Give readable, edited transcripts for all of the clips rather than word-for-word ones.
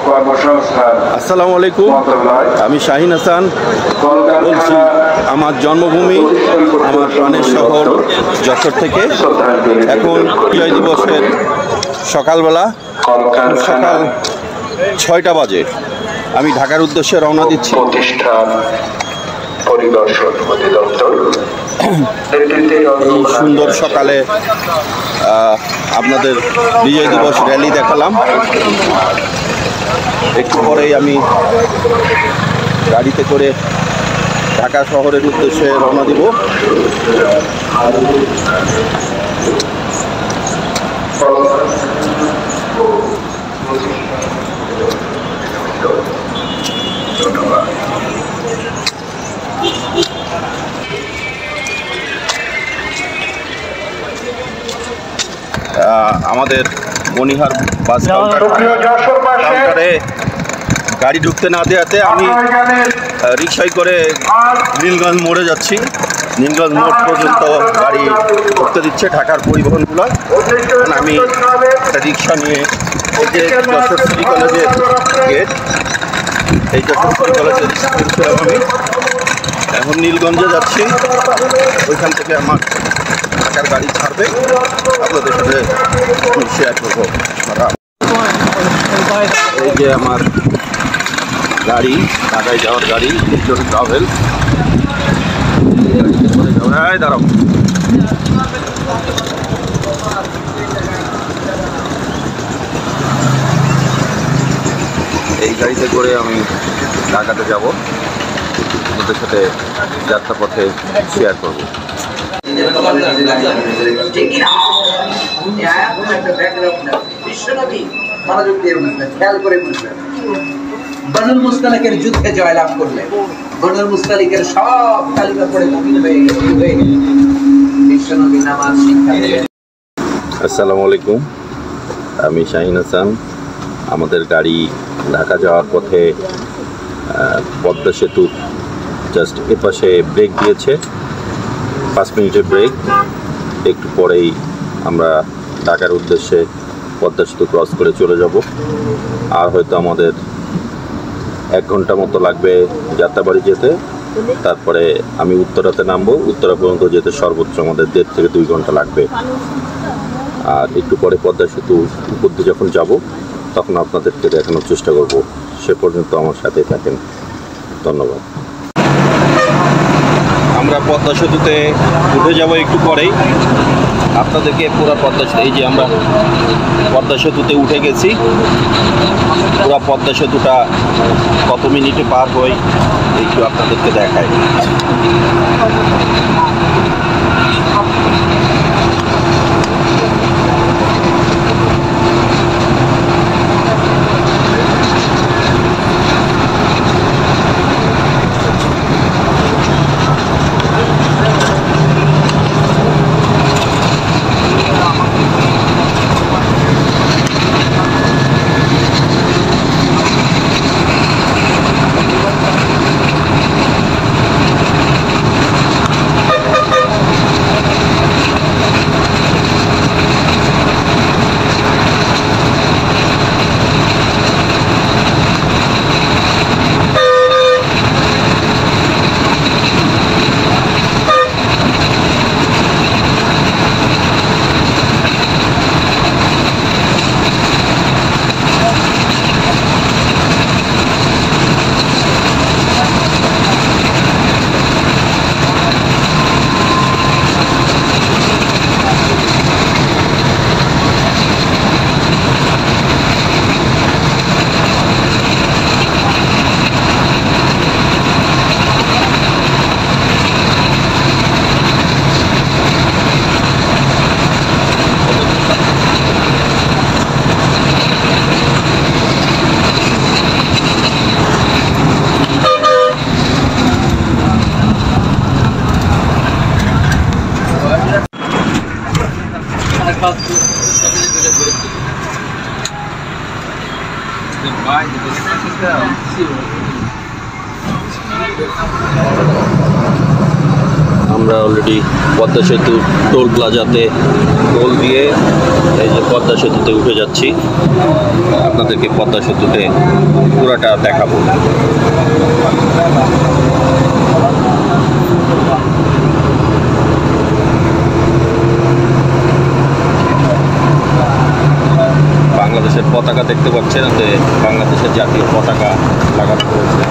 আসসালামু আলাইকুম, আমি শাহিন হাসান বলছি আমার জন্মভূমি, আমার প্রাণের শহর যশোর থেকে। এখন বিজয় দিবসের সকালবেলা, সকাল 6টা বাজে আমি ঢাকার উদ্দেশ্যে রওনা দিচ্ছি। এই সুন্দর সকালে আপনাদের বিজয় দিবস র্যালি দেখালাম। একটু পরেই আমি গাড়িতে করে ঢাকা শহরের উদ্দেশ্যে রওনা দিব। আমাদের মনিহার বাস কাউন্টারে গাড়ি ঢুকতে না দেওয়াতে আমি রিক্সায় করে নীলগঞ্জ মোড়ে যাচ্ছি। নীলগঞ্জ মোড় পর্যন্ত গাড়ি ঢুকতে দিচ্ছে ঢাকার পরিবহনগুলো। আমি একটা রিক্সা নিয়ে এই যে যশোর সিটি কলেজের গেট, এই যশোর সিটি কলেজের ছিলাম আমি, এখন নীলগঞ্জে যাচ্ছি। ওইখান থেকে আমার ঢাকার গাড়ি ছাড়বে, আপনাদের সাথে শেয়ার করবো। এই যে আমার গাড়ি, ঢাকায় যাওয়ার গাড়ি, ভিক্টোর ট্রাভেল। দাঁড়াও, এই গাড়িতে করে আমি ঢাকাতে যাব, আপনাদের সাথে যাত্রাপথে শেয়ার করব। বনুল মুস্তালিকের যুদ্ধে জয়লাভ করলেন। বনুল মুস্তালিকের সব তালিকা পড়ে মুমিন হয়ে গেলেন। বিশ্বনবী নামাজ শিক্ষা দিলেন। আসসালামু আলাইকুম, আমি শাহিন হাসান। আমাদের গাড়ি ঢাকা যাওয়ার পথে পদ্মা সেতুর জাস্ট এপাশে ব্রেক দিয়েছে, 5 মিনিটের ব্রেক। একটু পরেই আমরা ঢাকার উদ্দেশ্যে পদ্মা সেতু ক্রস করে চলে যাব। আর হয়তো আমাদের 1 ঘন্টা মতো লাগবে যাত্রাবাড়ি যেতে। তারপরে আমি উত্তরাতে নামবো, উত্তরা পর্যন্ত যেতে সর্বোচ্চ আমাদের 1.5 থেকে 2 ঘন্টা লাগবে। আর একটু পরে পদ্মা সেতু উপর দিয়ে যখন যাব তখন আপনাদেরকে দেখানোর চেষ্টা করব। সে পর্যন্ত আমার সাথে থাকেন, ধন্যবাদ। আমরা পদ্মা সেতুতে উঠে যাব একটু পরেই, আপনাদেরকে পুরো পদ্মা সেতু, এই যে আমরা পদ্মা সেতুতে উঠে গেছি। পুরো পদ্মা সেতুটা কত মিনিটে পার হই একটু আপনাদেরকে দেখাই। আমরা অলরেডি পদ্মা সেতু টোল প্লাজাতে টোল দিয়ে এই যে পদ্মা সেতুতে উঠে যাচ্ছি। আপনারা আপনাদেরকে পদ্মা সেতুতে পুরোটা দেখাবো। বাংলাদেশের পতাকা দেখতে পাচ্ছেন, যে বাংলাদেশের জাতীয় পতাকা লাগানো রয়েছে।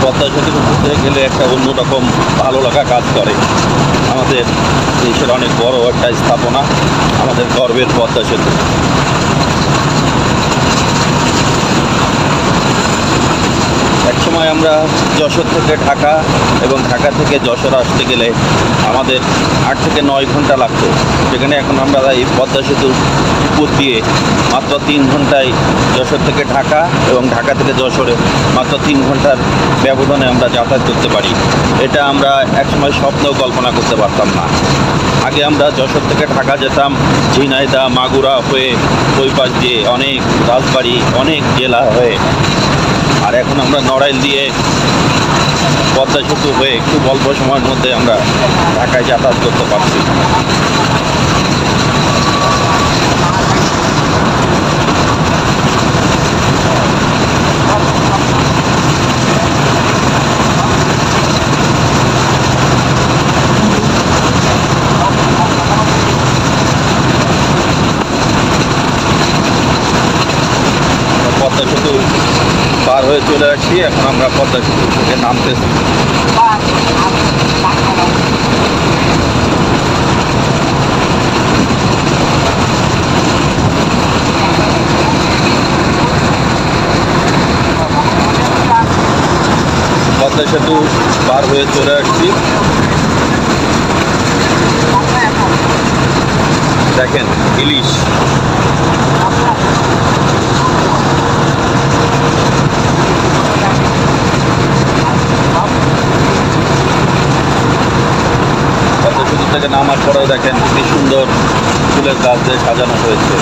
পদ্মা সেতুর উপরে গেলে একটা অন্যরকম ভালো লাগা কাজ করে। আমাদের দেশের অনেক বড় একটা স্থাপনা, আমাদের গর্বের পদ্মা সেতু। একসময় আমরা যশোর থেকে ঢাকা এবং ঢাকা থেকে যশোর আসতে গেলে আমাদের 8 থেকে 9 ঘন্টা লাগতো, সেখানে এখন আমরা এই পদ্মা সেতুর উপর দিয়ে মাত্র 3 ঘন্টায় যশোর থেকে ঢাকা এবং ঢাকা থেকে যশোরে মাত্র 3 ঘন্টার ব্যবধানে আমরা যাতায়াত করতে পারি। এটা আমরা একসময় স্বপ্নেও কল্পনা করতে পারতাম না। আগে আমরা যশোর থেকে ঢাকা যেতাম ঝিনাইদহ, মাগুরা হয়ে, ওই পাশ দিয়ে অনেক রাজবাড়ি, অনেক জেলা হয়ে, আর এখন আমরা নড়াইল দিয়ে পদ্মা সেতু হয়ে খুব অল্প সময়ের মধ্যে আমরা ঢাকায় যাতায়াত করতে পারছি। পার হয়ে চলে আসছি, এখন আমরা পদ্মা সেতু থেকে নামতেছি। পদ্মা সেতু পার হয়ে চলে আসছি। দেখেন ইলিশ, পদ্মা সেতু থেকে নামার পরেও দেখেন কি সুন্দর ফুলের গাছ দিয়ে সাজানো হয়েছে।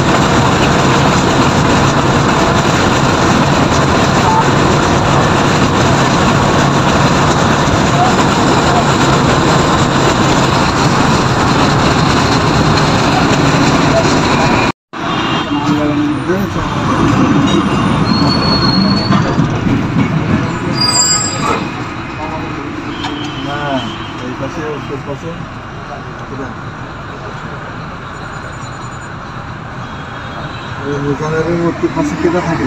মূর্তি পাশে কেটে থাকে।